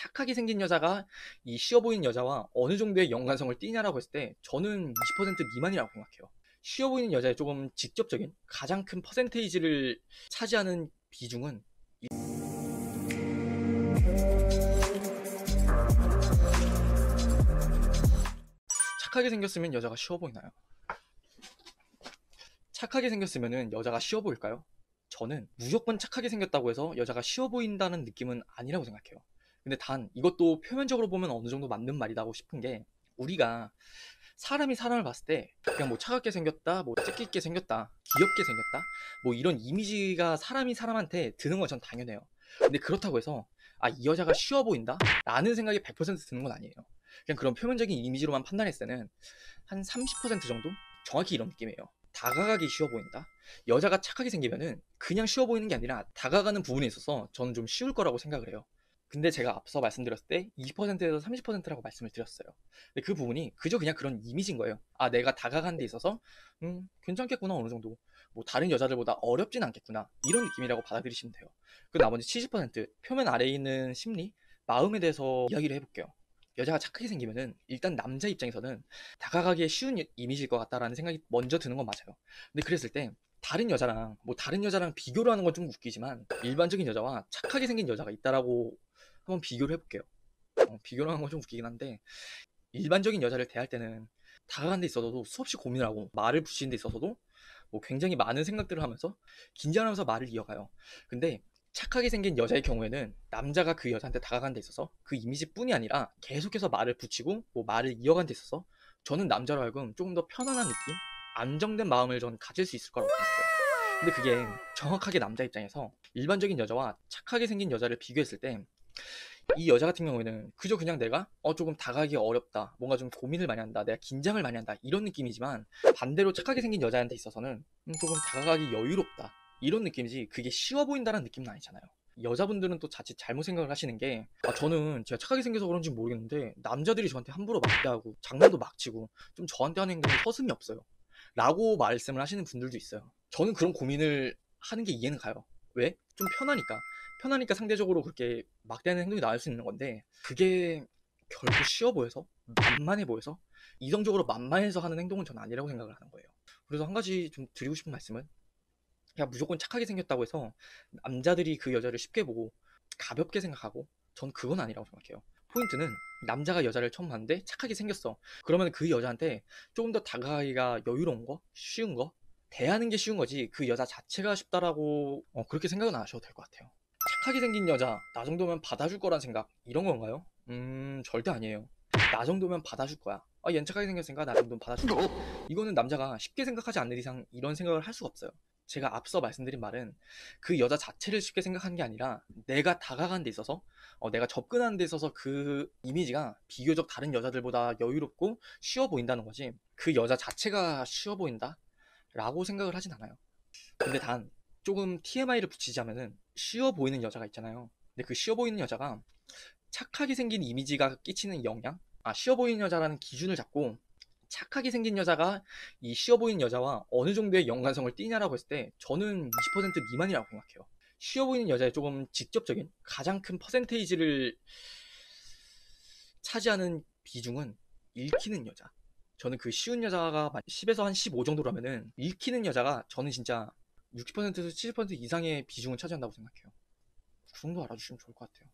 착하게 생긴 여자가 이 쉬워 보이는 여자와 어느 정도의 연관성을 띠냐라고 했을 때 저는 20% 미만이라고 생각해요. 쉬워 보이는 여자의 조금 직접적인 가장 큰 퍼센테이지를 차지하는 비중은 착하게 생겼으면 여자가 쉬워 보이나요? 착하게 생겼으면 여자가 쉬워 보일까요? 저는 무조건 착하게 생겼다고 해서 여자가 쉬워 보인다는 느낌은 아니라고 생각해요. 근데 단 이것도 표면적으로 보면 어느 정도 맞는 말이라고 싶은 게, 우리가 사람이 사람을 봤을 때 그냥 뭐 차갑게 생겼다, 뭐 째끼게 생겼다, 귀엽게 생겼다, 뭐 이런 이미지가 사람이 사람한테 드는 건 전 당연해요. 근데 그렇다고 해서 이 여자가 쉬워 보인다? 라는 생각이 100% 드는 건 아니에요. 그냥 그런 표면적인 이미지로만 판단했을 때는 한 30% 정도? 정확히 이런 느낌이에요. 다가가기 쉬워 보인다? 여자가 착하게 생기면은 그냥 쉬워 보이는 게 아니라 다가가는 부분에 있어서 저는 좀 쉬울 거라고 생각을 해요. 근데 제가 앞서 말씀드렸을 때 20%에서 30%라고 말씀을 드렸어요. 근데 그 부분이 그저 그냥 그런 이미지인 거예요. 내가 다가가는 데 있어서 괜찮겠구나, 어느 정도. 뭐 다른 여자들보다 어렵진 않겠구나, 이런 느낌이라고 받아들이시면 돼요. 그 나머지 70% 표면 아래에 있는 심리, 마음에 대해서 이야기를 해볼게요. 여자가 착하게 생기면은 일단 남자 입장에서는 다가가기에 쉬운 이미지일 것 같다라는 생각이 먼저 드는 건 맞아요. 근데 그랬을 때 다른 여자랑 비교를 하는 건 좀 웃기지만, 일반적인 여자와 착하게 생긴 여자가 있다라고 한번 비교를 해볼게요. 비교를 하는 건 좀 웃기긴 한데, 일반적인 여자를 대할 때는 다가가는 데 있어서도 수없이 고민을 하고 말을 붙이는 데 있어서도 뭐 굉장히 많은 생각들을 하면서 긴장하면서 말을 이어가요. 근데 착하게 생긴 여자의 경우에는 남자가 그 여자한테 다가가는 데 있어서 그 이미지뿐이 아니라 계속해서 말을 붙이고 뭐 말을 이어가는 데 있어서 저는 남자로 하여금 조금 더 편안한 느낌? 안정된 마음을 전 가질 수 있을 거라고 생각해요. 근데 그게 정확하게 남자 입장에서 일반적인 여자와 착하게 생긴 여자를 비교했을 때, 이 여자 같은 경우에는 그저 그냥 내가 조금 다가가기 어렵다, 뭔가 좀 고민을 많이 한다, 내가 긴장을 많이 한다, 이런 느낌이지만, 반대로 착하게 생긴 여자한테 있어서는 조금 다가가기 여유롭다, 이런 느낌이지 그게 쉬워 보인다는 느낌은 아니잖아요. 여자분들은 또 자칫 잘못 생각을 하시는 게, 저는 제가 착하게 생겨서 그런지 모르겠는데 남자들이 저한테 함부로 막대하고 장난도 막 치고 좀 저한테 하는 행동이 서슴이 없어요, 라고 말씀을 하시는 분들도 있어요. 저는 그런 고민을 하는 게 이해는 가요. 왜? 좀 편하니까 상대적으로 그렇게 막대하는 행동이 나올 수 있는 건데, 그게 결코 쉬워 보여서 만만해 보여서 이성적으로 만만해서 하는 행동은 전 아니라고 생각을 하는 거예요. 그래서 한 가지 좀 드리고 싶은 말씀은, 그냥 무조건 착하게 생겼다고 해서 남자들이 그 여자를 쉽게 보고 가볍게 생각하고, 전 그건 아니라고 생각해요. 포인트는, 남자가 여자를 처음 봤는데 착하게 생겼어. 그러면 그 여자한테 조금 더 다가가기가 여유로운 거, 쉬운 거, 대하는 게 쉬운 거지 그 여자 자체가 쉽다라고 그렇게 생각은 안 하셔도 될 것 같아요. 착하게 생긴 여자 나 정도면 받아줄 거란 생각, 이런 건가요? 절대 아니에요. 나 정도면 받아줄 거야, 얜 착하게 생겼으니까 나 정도는 받아줄 거야, 이거는 남자가 쉽게 생각하지 않는 이상 이런 생각을 할 수가 없어요. 제가 앞서 말씀드린 말은 그 여자 자체를 쉽게 생각하는 게 아니라, 내가 다가가는 데 있어서 내가 접근하는 데 있어서 그 이미지가 비교적 다른 여자들보다 여유롭고 쉬워 보인다는 거지, 그 여자 자체가 쉬워 보인다? 라고 생각을 하진 않아요. 근데 단 조금 TMI를 붙이자면은, 쉬워 보이는 여자가 있잖아요. 근데 그 쉬워 보이는 여자가 착하게 생긴 이미지가 끼치는 영향? 쉬워 보이는 여자라는 기준을 잡고 착하게 생긴 여자가 이 쉬워 보이는 여자와 어느 정도의 연관성을 띠냐라고 했을 때 저는 20% 미만이라고 생각해요. 쉬워 보이는 여자의 조금 직접적인 가장 큰 퍼센테이지를 차지하는 비중은 읽히는 여자. 저는 그 쉬운 여자가 10에서 한 15 정도라면은, 읽히는 여자가 저는 진짜 60%에서 70% 이상의 비중을 차지한다고 생각해요. 그 정도 알아주시면 좋을 것 같아요.